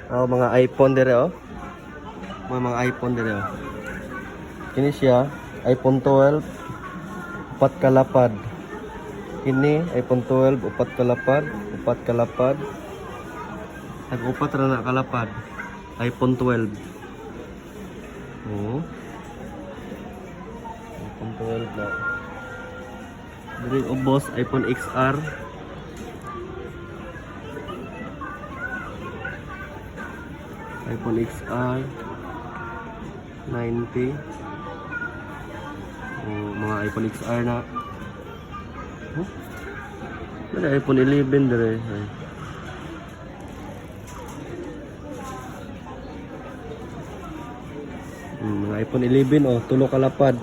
Mga iPhone dire oh. Mga iPhone dire oh. Kini siya iPhone 12 upat kalapad. Kini iPhone 12 upat kalapad. Nag-upat ra na kalapad. iPhone 12. Oh. iPhone 12 na. Diri ubos iPhone XR. iPhone XR 90. Mga iPhone XR na. Ada iPhone 11 dire. Mga iPhone 11 oh, tulo kalapad.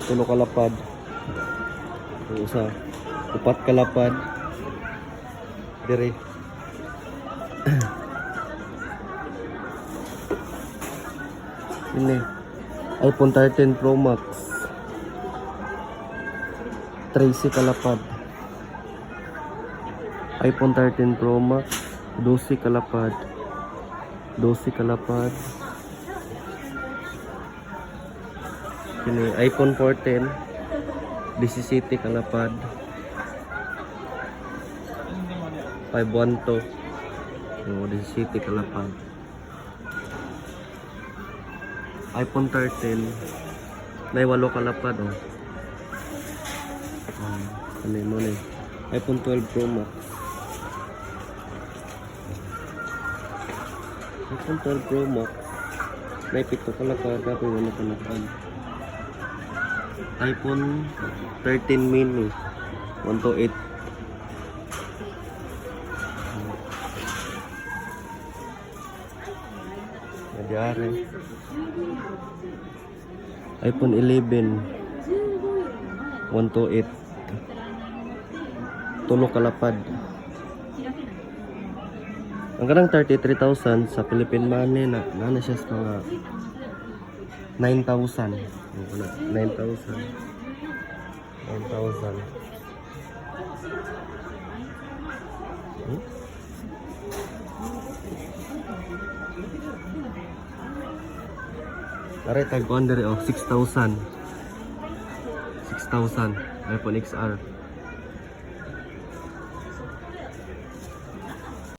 Usa, upat kalapad. Dire. Ini iPhone 13 Pro Max 13 kalapad. iPhone 13 Pro Max 12 kalapad. Ini iPhone 14 17 kalapad. 512 17 kalapad. iPhone 13 may 8 kalapad oh. Ano mo ni iPhone 12 Pro Max. iPhone 12 Pro Max may 7 kalapad tapos wala kalapad. iPhone 13 mini 128. Nangyari iPhone 11 128 tulo kalapad. Ang kanang 33,000 sa Philippine money na siya sa mga 9,000. 9,000. Are tag-on dere oh 6,000 iPhone XR.